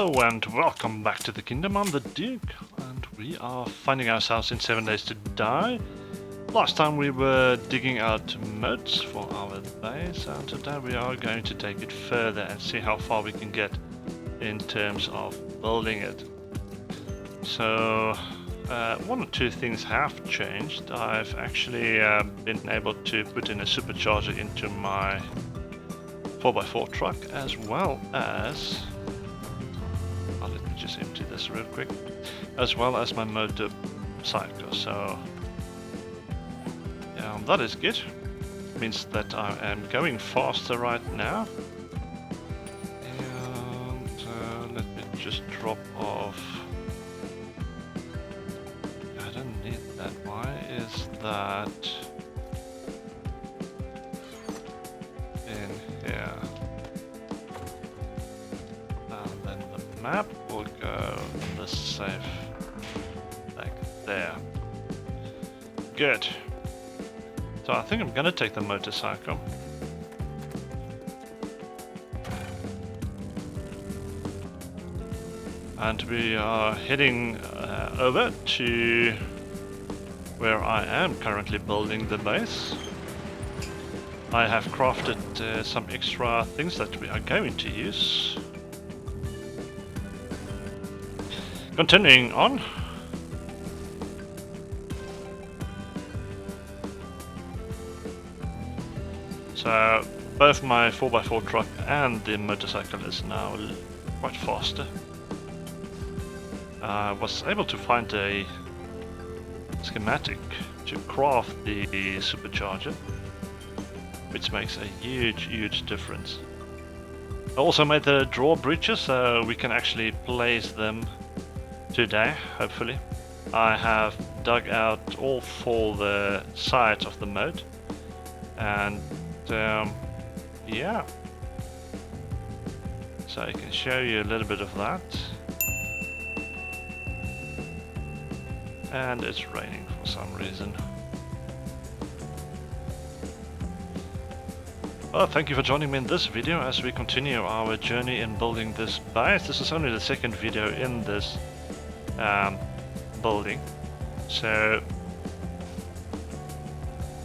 Hello and welcome back to the kingdom. I'm the Duke and we are finding ourselves in 7 Days to Die. Last time we were digging out moats for our base, and today we are going to take it further and see how far we can get in terms of building it. So one or two things have changed. I've actually been able to put in a supercharger into my 4x4 truck, as well as let me just empty this real quick, as well as my motorcycle. So that is good. Means that I am going faster right now. And let me just drop off. I don't need that. Why is that in here? And then the map will go on the safe back there. Good. So I think I'm gonna take the motorcycle. And we are heading over to where I am currently building the base. I have crafted some extra things that we are going to use. Continuing on. So both my 4x4 truck and the motorcycle is now quite faster. I was able to find a schematic to craft the supercharger, which makes a huge difference. I also made the drawbridges so we can actually place them today, hopefully. I have dug out all for the sides of the moat, and yeah, so I can show you a little bit of that. And it's raining for some reason. Well, thank you for joining me in this video as we continue our journey in building this base. This is only the second video in this building, so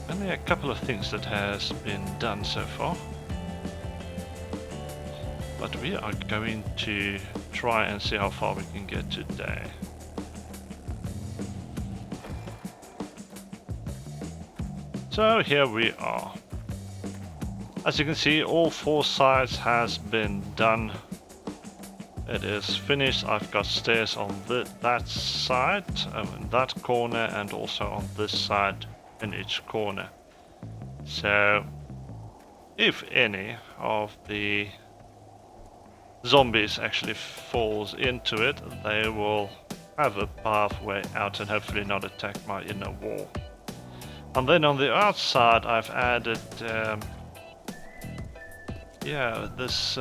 only a couple of things that has been done so far, but we are going to try and see how far we can get today. So here we are. As you can see, all four sides has been done. It is finished. I've got stairs on that side, in that corner, and also on this side in each corner. So if any of the zombies actually falls into it, they will have a pathway out and hopefully not attack my inner wall. And then on the outside I've added this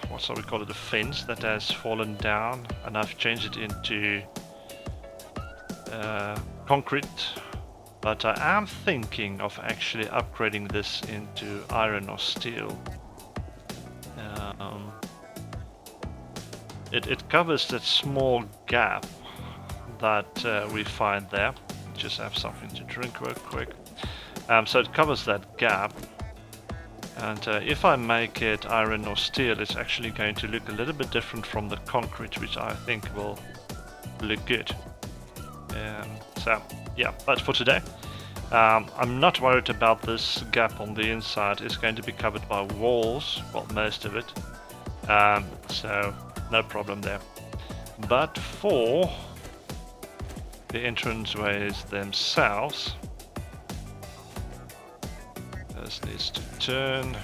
what shall we call it, a fence that has fallen down, and I've changed it into concrete. But I am thinking of actually upgrading this into iron or steel. It covers that small gap that we find there. Just have something to drink real quick. So it covers that gap. And if I make it iron or steel, it's actually going to look a little bit different from the concrete, which I think will look good. So yeah, but for today, I'm not worried about this gap on the inside. It's going to be covered by walls, well, most of it, so no problem there. But for the entranceways themselves, this needs to turn.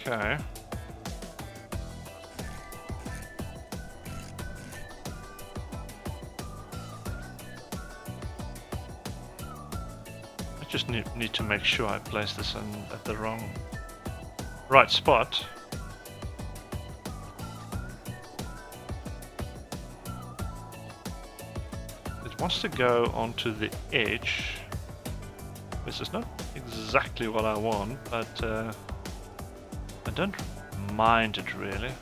Okay. I just need to make sure I place this at the right spot. wants to go onto the edge. This is not exactly what I want, but I don't mind it really.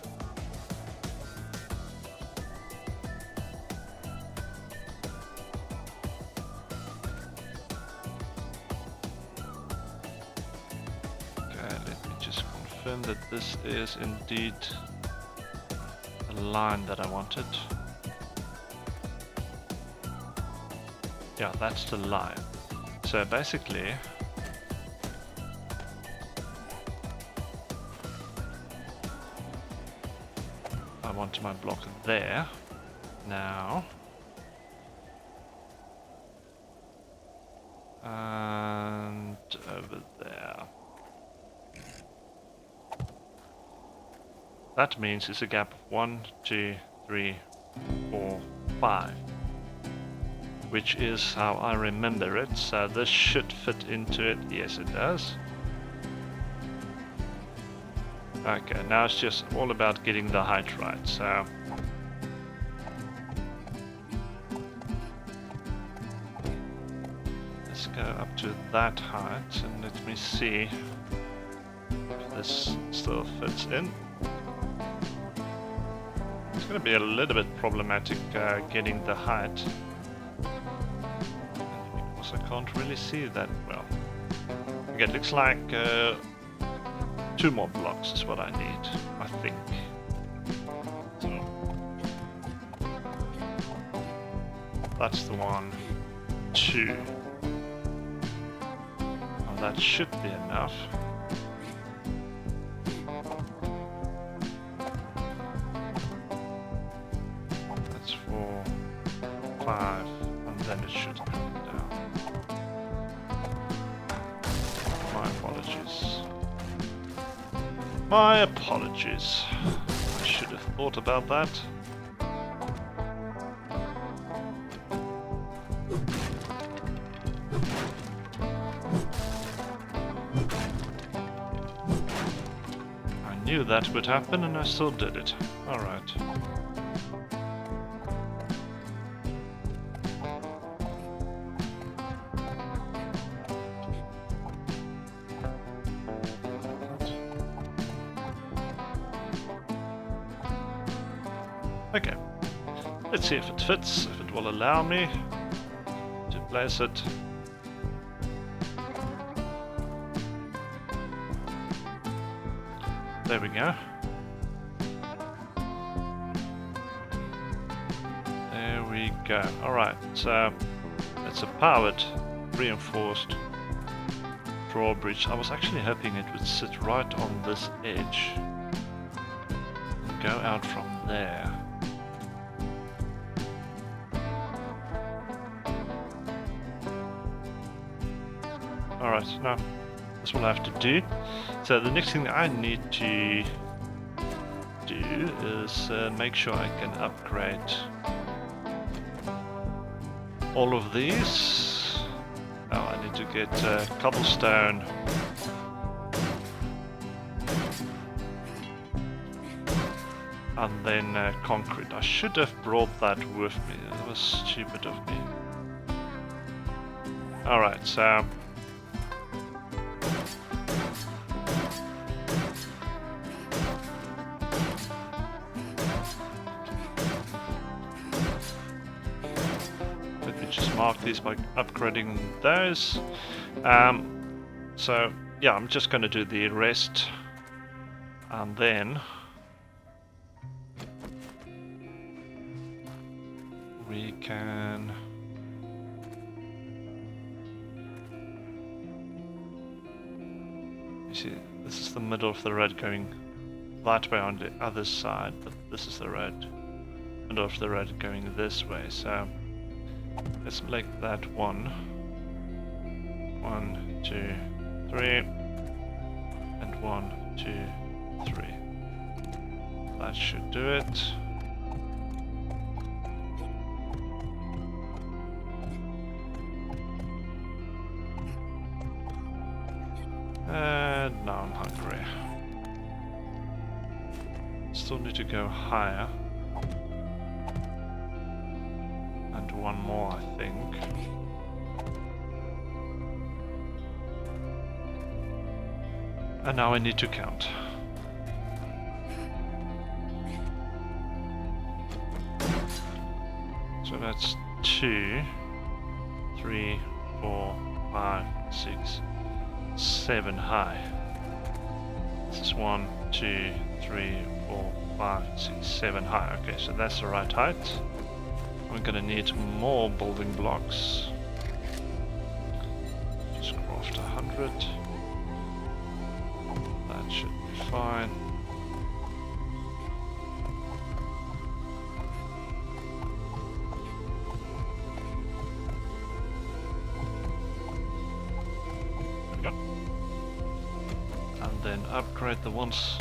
Okay, let me just confirm that this is indeed the line that I wanted. Yeah, that's the line. So basically, I want my block there now, and over there. That means it's a gap of 1, 2, 3, 4, 5. Which is how I remember it, so this should fit into it. Yes, it does. Okay, now it's just all about getting the height right, so... let's go up to that height, and let me see if this still fits in. It's going to be a little bit problematic getting the height. I can't really see that well. Okay, it looks like 2 more blocks is what I need, I think. So that's the 1, 2. Oh, that should be enough. That's 4, 5, and then it should come down. My apologies. I should have thought about that. I knew that would happen and I still did it. Alright. Okay, let's see if it fits, if it will allow me to place it. There we go. There we go. Alright, so it's a powered, reinforced drawbridge. I was actually hoping it would sit right on this edge and go out from there. Alright, now that's what I have to do. So the next thing I need to do is make sure I can upgrade all of these. Now I need to get cobblestone. And then concrete. I should have brought that with me. That was stupid of me. Alright, so mark these by upgrading those. So yeah, I'm just going to do the rest, and then we can you see this is the middle of the road going that way on the other side, but this is the road, middle of the road going this way, so let's make that 1, 2, 3, and 1, 2, 3. That should do it. And now I'm hungry. Still need to go higher. And one more, I think. And now I need to count. So that's 2, 3, 4, 5, 6, 7 high. This is 1, 2, 3, 4, 5, 6, 7 high. Okay, so that's the right height. We're gonna need more building blocks. Just craft 100. That should be fine. There we go. And then upgrade the ones.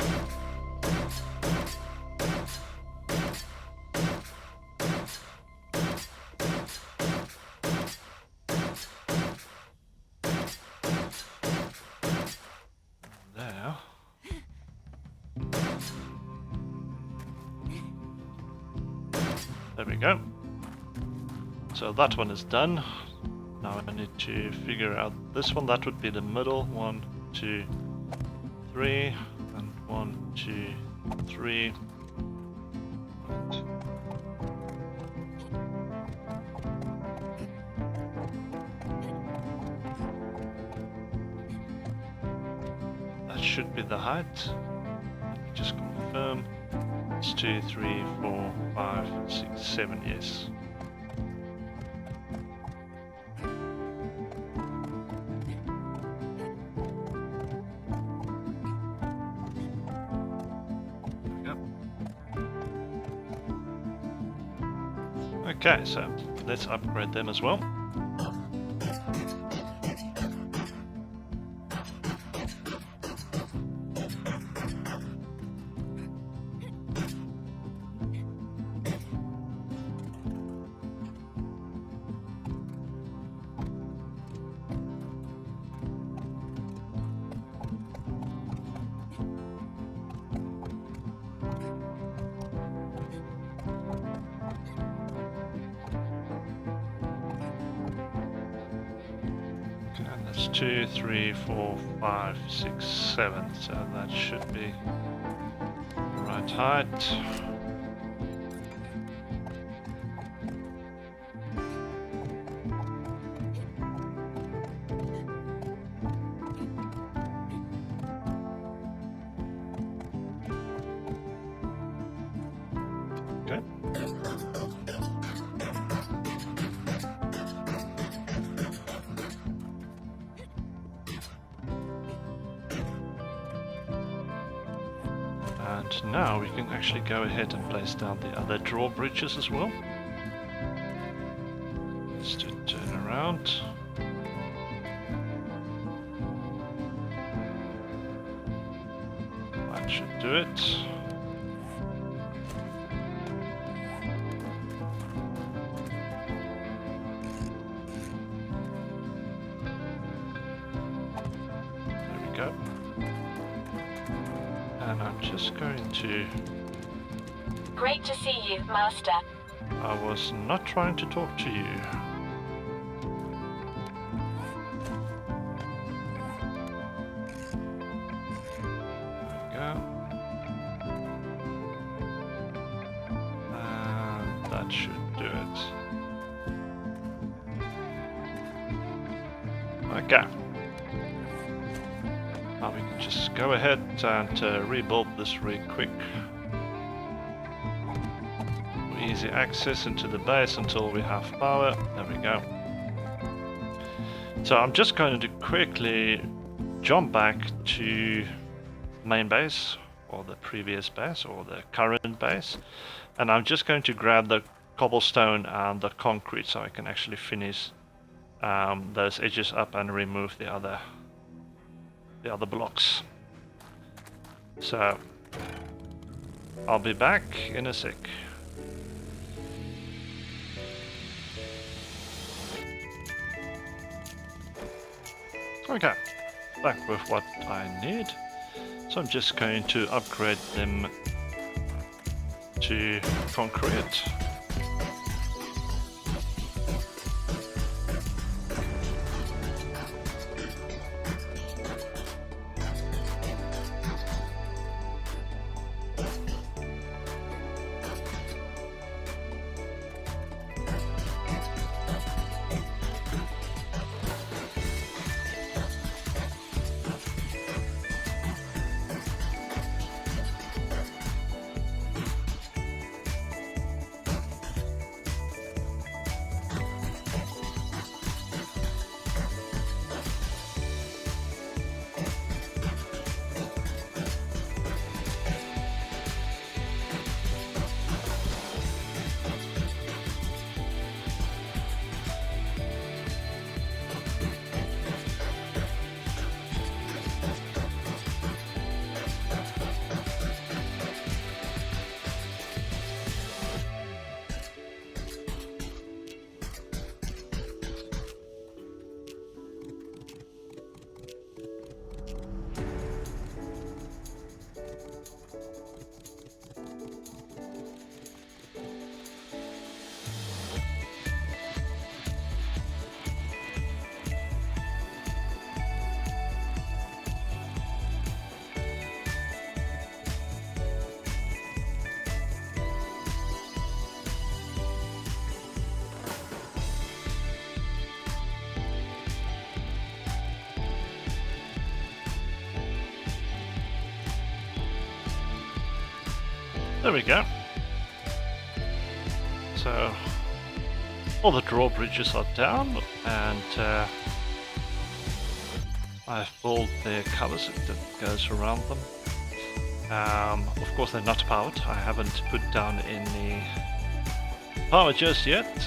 There we go. So that one is done. Now I need to figure out this one. That would be the middle. 1, 2, 3, and 1, 2, 3. That should be the height. Let me just confirm. It's 2, 3, 4, 5, 6, 7, yes. There we go. Okay, so let's upgrade them as well. And that's 2, 3, 4, 5, 6, 7. So that should be the right height. Okay. And now we can actually go ahead and place down the other drawbridges as well. Let's just turn around. That should do it. There we go. And I'm just going to... Great to see you, Master. I was not trying to talk to you. There we go. And that should do it. Okay. Now we can just go ahead and rebuild this really quick. Easy access into the base until we have power. There we go. So I'm just going to quickly jump back to main base, or the previous base, or the current base, and I'm just going to grab the cobblestone and the concrete so I can actually finish those edges up and remove the other blocks. So I'll be back in a sec. Okay, back with what I need. So I'm just going to upgrade them to concrete. There we go. So all the drawbridges are down, and I've built the covers that goes around them. Of course they're not powered. I haven't put down any power just yet,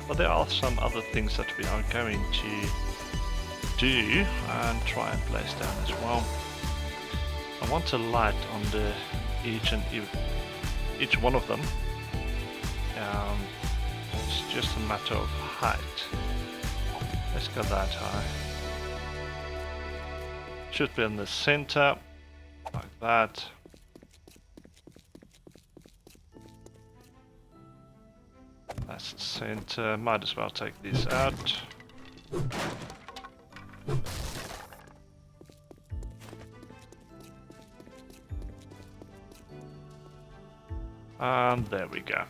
but there are some other things that we are going to do and try and place down as well. I want a light on the each one of them. It's just a matter of height. Let's go that high. Should be in the center, like that. That's the center. Might as well take these out. And there we go.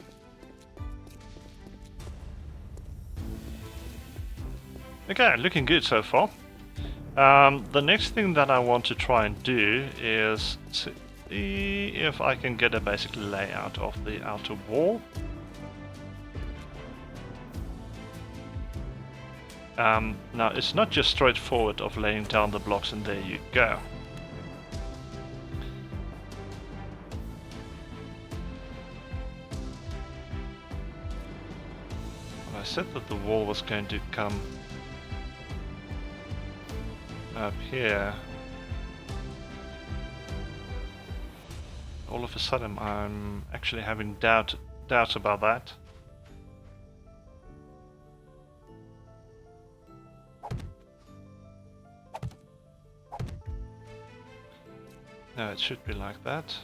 Okay, looking good so far. The next thing that I want to try and do is see if I can get a basic layout of the outer wall. Now it's not just straightforward of laying down the blocks and there you go. I said that the wall was going to come up here. All of a sudden I'm actually having doubts about that. No, it should be like that.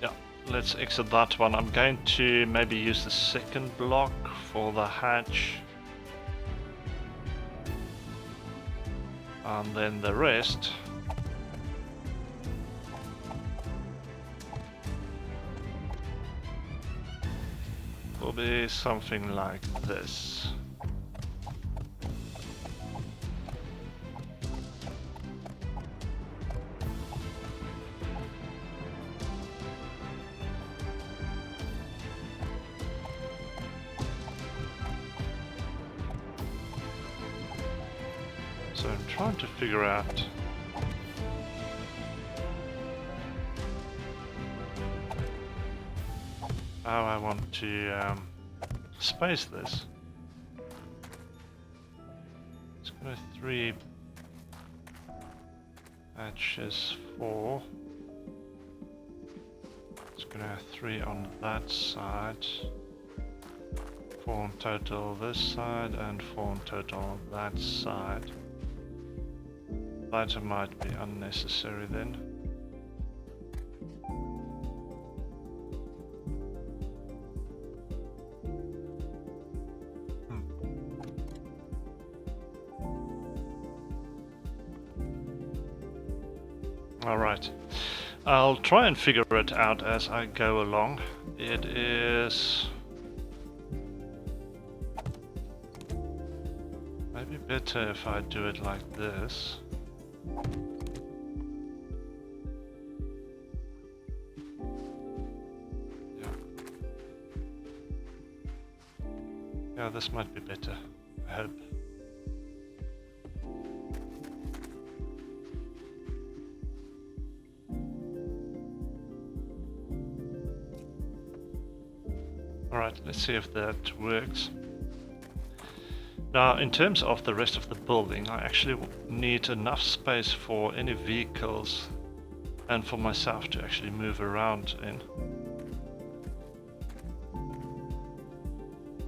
Yeah, let's exit that one. I'm going to maybe use the second block for the hatch. And then the rest will be something like this. So I'm trying to figure out how I want to space this. It's going to 3 hatches, 4. It's going to have 3 on that side, 4 in total this side, and 4 in total on that side. That might be unnecessary then. Alright, I'll try and figure it out as I go along. It is maybe better if I do it like this. Yeah, this might be better, I hope. Alright, let's see if that works. Now, in terms of the rest of the building, I actually need enough space for any vehicles and for myself to actually move around in.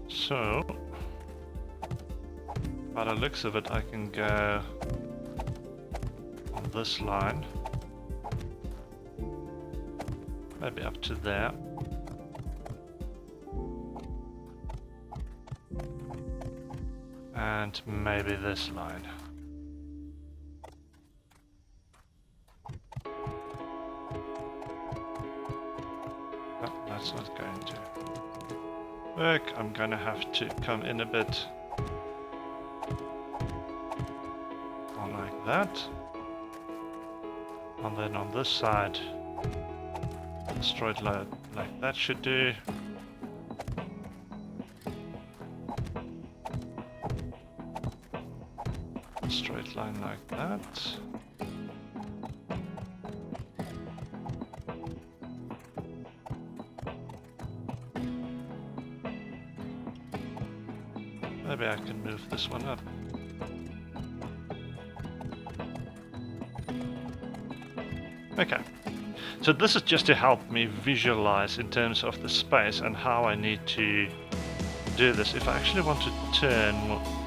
So, by the looks of it, I can go on this line, maybe up to there. And maybe this line. No, that's not going to work. I'm going to have to come in a bit. that. And then on this side, a straight line like that should do. A straight line like that. Maybe I can move this one up. Okay, so this is just to help me visualize in terms of the space and how I need to do this. If I actually want to turn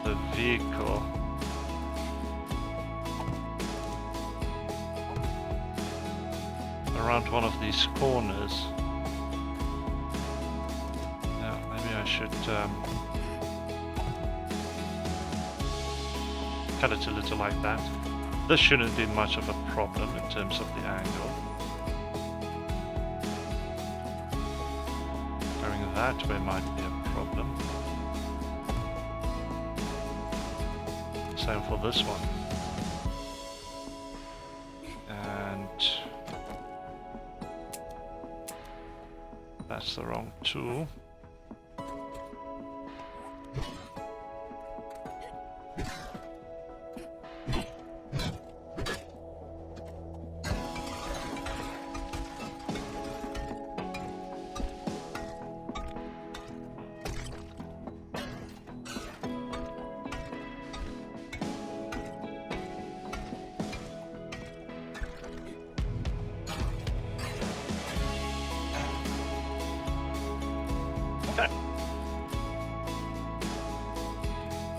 the vehicle around one of these corners, yeah, maybe I should cut it a little like that. This shouldn't be much of a problem in terms of the angle. Going that way might be a problem. Same for this one. And that's the wrong tool.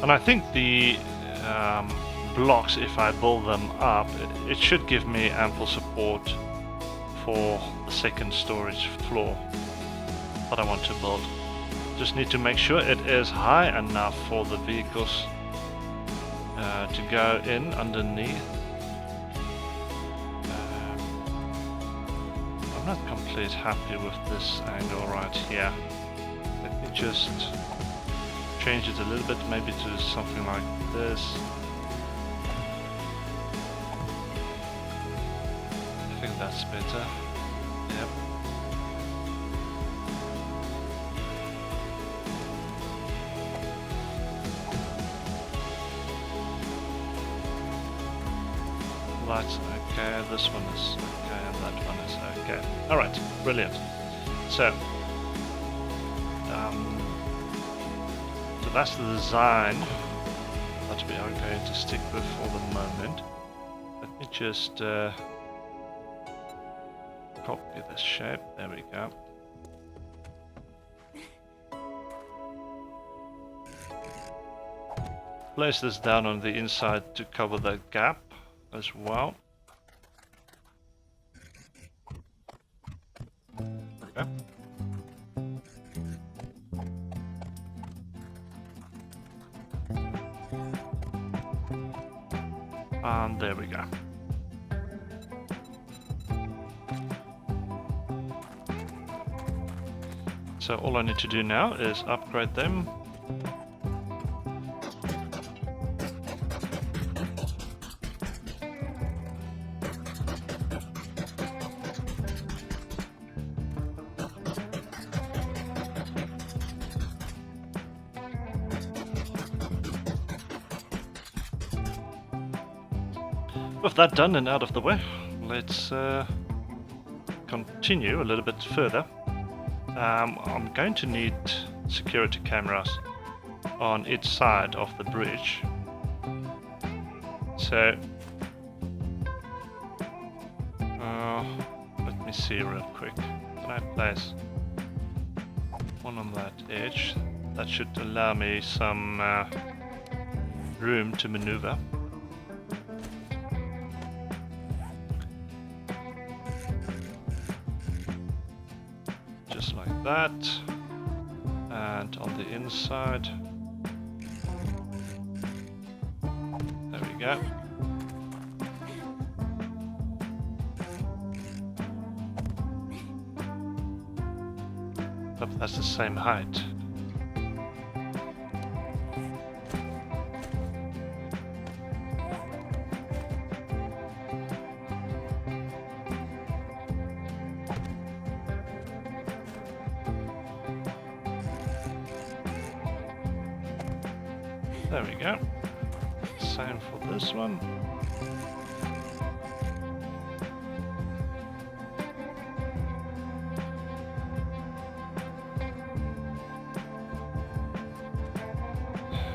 And I think the blocks, if I build them up, it should give me ample support for the second storage floor that I want to build. Just need to make sure it is high enough for the vehicles to go in underneath. I'm not completely happy with this angle right here. Let me just change it a little bit, maybe to something like this. I think that's better. Yep. That's okay, this one is okay, and that one is okay. Alright, brilliant. So that's the design that we are going to stick with for the moment. Let me just copy this shape. There we go. Place this down on the inside to cover the gap as well. Okay. And there we go. So all I need to do now is upgrade them. With that done and out of the way, let's continue a little bit further. I'm going to need security cameras on each side of the bridge. So let me see real quick. Can I place one on that edge? That should allow me some room to maneuver. Just like that, and on the inside, there we go. Hope that's the same height. There we go. Same for this one.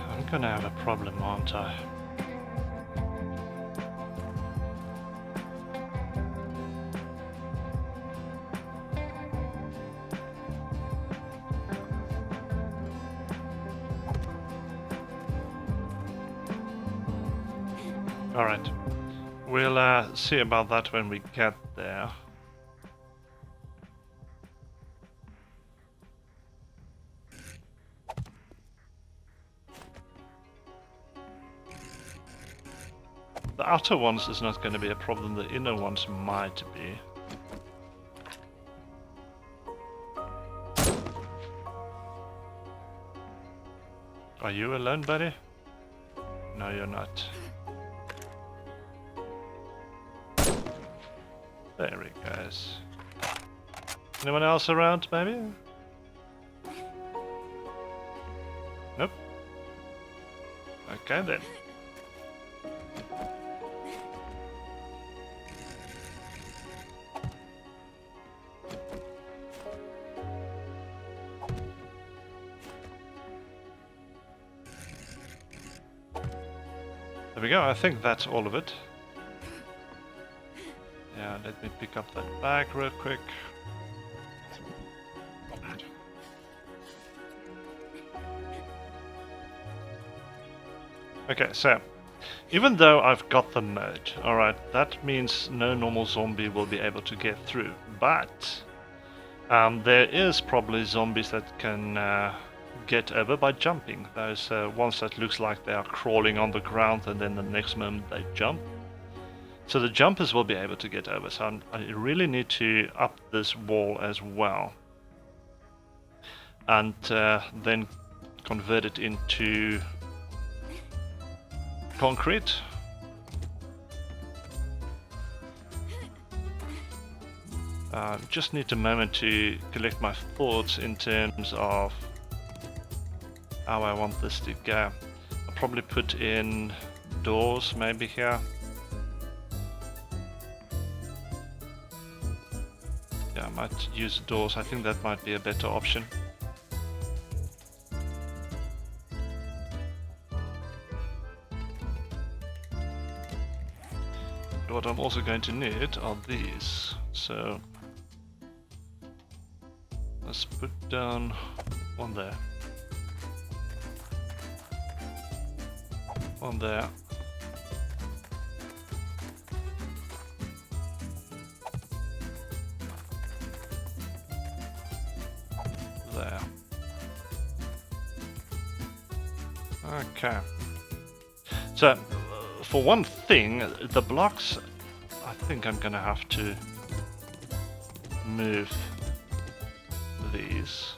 I'm gonna have a problem, aren't I? Alright, we'll see about that when we get there. The outer ones is not going to be a problem, the inner ones might be. Are you alone, buddy? No, you're not. There he goes. Anyone else around, maybe? Nope. Okay then. There we go, I think that's all of it. Yeah, let me pick up that bag real quick. Okay, so even though I've got the mode, alright, that means no normal zombie will be able to get through. But there is probably zombies that can get over by jumping. Those ones that looks like they are crawling on the ground and then the next moment they jump. So the jumpers will be able to get over, so I really need to up this wall as well. And then convert it into concrete. Just need a moment to collect my thoughts in terms of how I want this to go. I'll probably put in doors maybe here. Yeah, I might use doors. I think that might be a better option. But what I'm also going to need are these. So let's put down one there. One there. There. Okay. So, for one thing, the blocks, I think I'm gonna have to move these.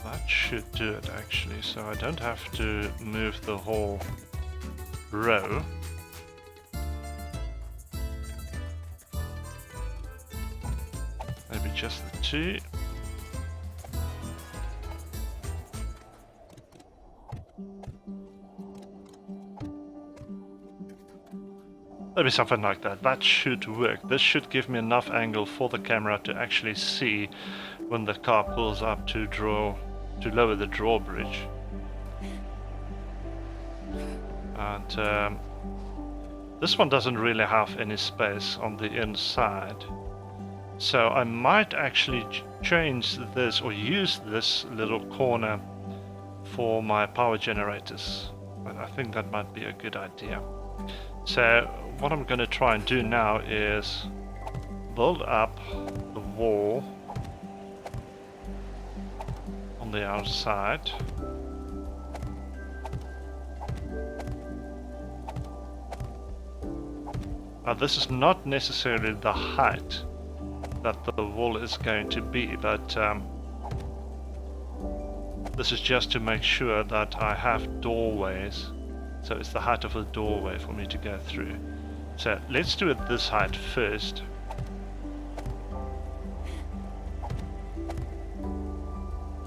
That should do it actually, so I don't have to move the whole row. Maybe just the two. Maybe something like that. That should work. This should give me enough angle for the camera to actually see when the car pulls up to lower the drawbridge. And this one doesn't really have any space on the inside. So I might actually change this or use this little corner for my power generators. I think that might be a good idea. So what I'm going to try and do now is build up the wall on the outside. Now this is not necessarily the height that the wall is going to be, but this is just to make sure that I have doorways So it's the height of the doorway for me to go through. So let's do it this height first.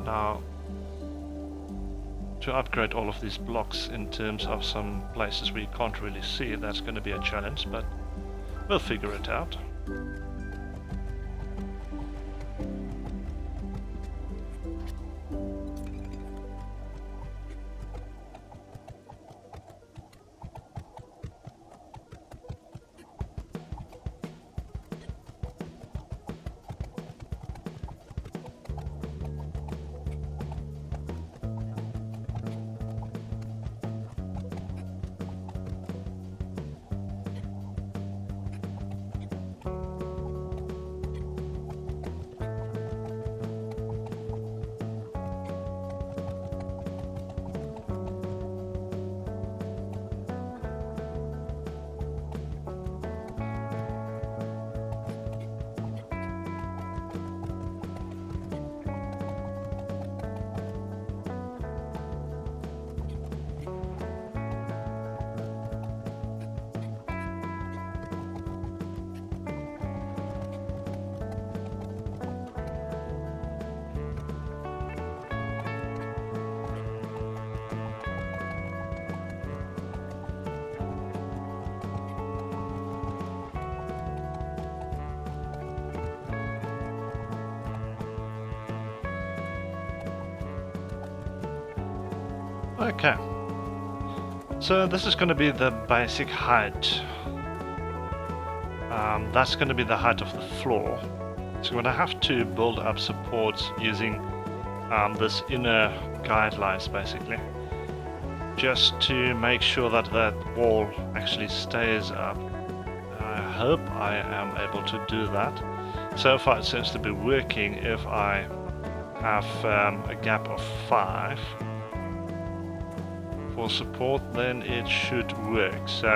Now, to upgrade all of these blocks in terms of some places we can't really see, that's going to be a challenge, but we'll figure it out. Okay, so this is going to be the basic height. That's going to be the height of the floor. So we're going to have to build up supports using this inner guidelines basically, just to make sure that that wall actually stays up. I hope I am able to do that. So far it seems to be working. If I have a gap of 5 for support, then it should work. So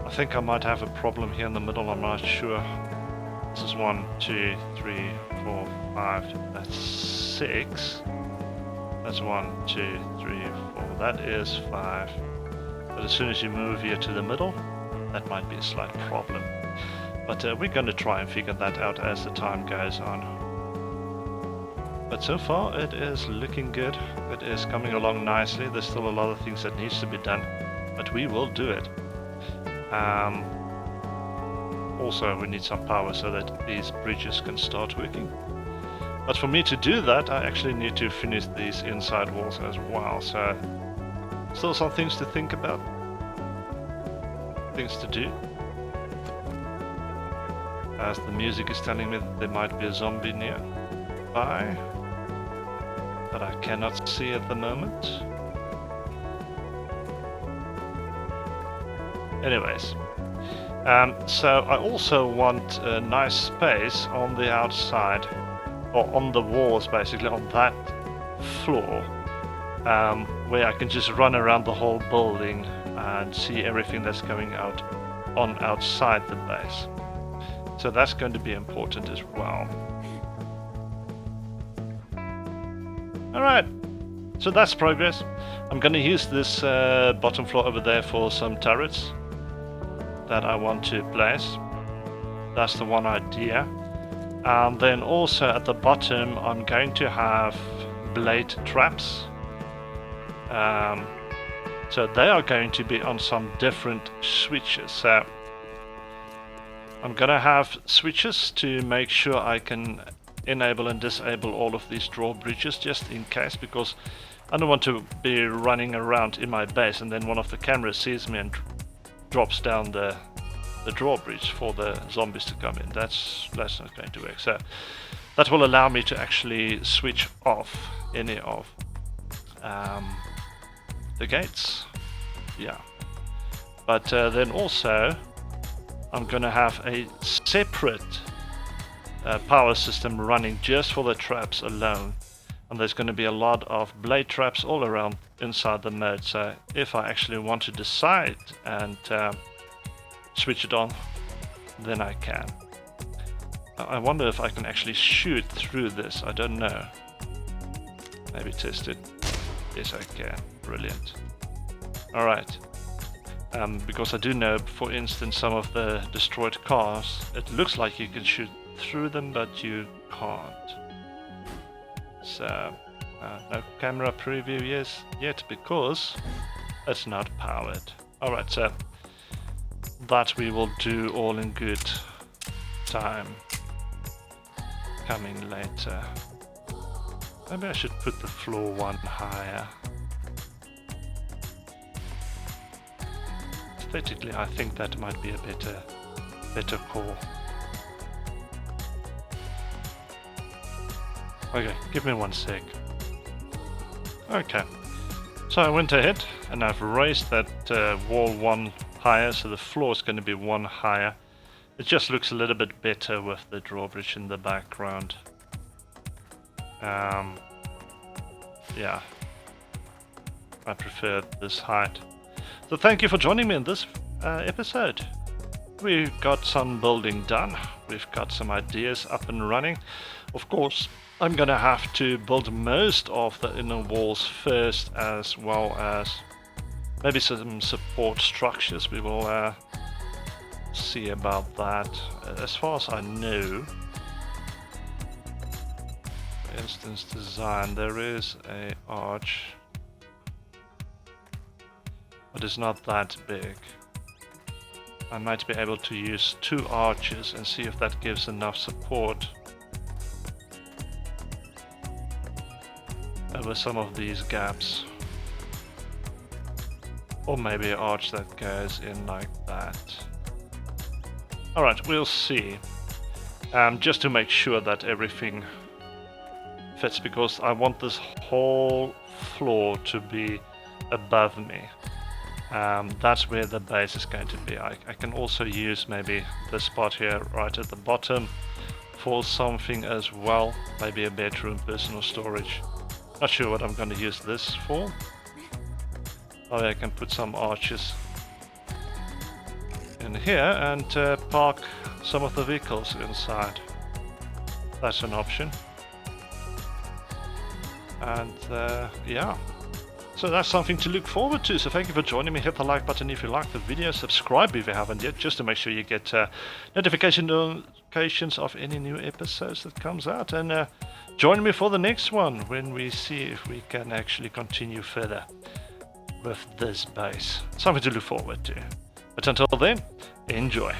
I think I might have a problem here in the middle, I'm not sure. This is 1, 2, 3, 4, 5, that's 6. That's 1, 2, 3, 4, that is 5. But as soon as you move here to the middle, that might be a slight problem. But we're going to try and figure that out as the time goes on. But so far it is looking good. It is coming along nicely. There's still a lot of things that needs to be done, but we will do it. Also we need some power so that these bridges can start working. But for me to do that, I actually need to finish these inside walls as well. So still some things to think about, things to do. As the music is telling me that there might be a zombie nearby that I cannot see at the moment. Anyways, so I also want a nice space on the outside, or on the walls basically, on that floor, where I can just run around the whole building and see everything that's going on outside the base. So that's going to be important as well. Alright, so that's progress. I'm going to use this bottom floor over there for some turrets that I want to place. That's the one idea. And then also at the bottom I'm going to have blade traps. So they are going to be on some different switches. So I'm going to have switches to make sure I can enable and disable all of these drawbridges just in case, because I don't want to be running around in my base and then one of the cameras sees me and drops down the drawbridge for the zombies to come in. That's not going to work. So that will allow me to actually switch off any of the gates. Yeah, but then also I'm gonna have a separate power system running just for the traps alone, and there's going to be a lot of blade traps all around inside the mode. So if I actually want to decide and switch it on, then I can. I wonder if I can actually shoot through this. I don't know. Maybe test it. Yes, I can. Brilliant. Alright. Because I do know, for instance, some of the destroyed cars, it looks like you can shoot through them, but you can't. So, no camera preview yet because it's not powered. Alright, so that we will do all in good time. Coming later. Maybe I should put the floor one higher. Aesthetically, I think that might be a better call. Okay, give me 1 sec. Okay, so I went ahead and I've raised that wall 1 higher, so the floor is going to be 1 higher. It just looks a little bit better with the drawbridge in the background. Yeah, I prefer this height. So thank you for joining me in this episode. We got some building done. We've got some ideas up and running. Of course, I'm gonna have to build most of the inner walls first, as well as maybe some support structures. We will see about that. As far as I know, for instance, design, there is a arch, but it's not that big. I might be able to use 2 arches and see if that gives enough support over some of these gaps. Or maybe an arch that goes in like that. Alright, we'll see. Just to make sure that everything fits, because I want this whole floor to be above me. That's where the base is going to be. I can also use maybe this spot here right at the bottom for something as well. Maybe a bedroom, personal storage. Not sure what I'm going to use this for. Oh, I can put some arches in here and park some of the vehicles inside. That's an option. And yeah, so that's something to look forward to. So thank you for joining me. Hit the like button if you like the video. Subscribe if you haven't yet, just to make sure you get notifications of any new episodes that comes out. And join me for the next one when we see if we can actually continue further with this base. Something to look forward to. But until then, enjoy.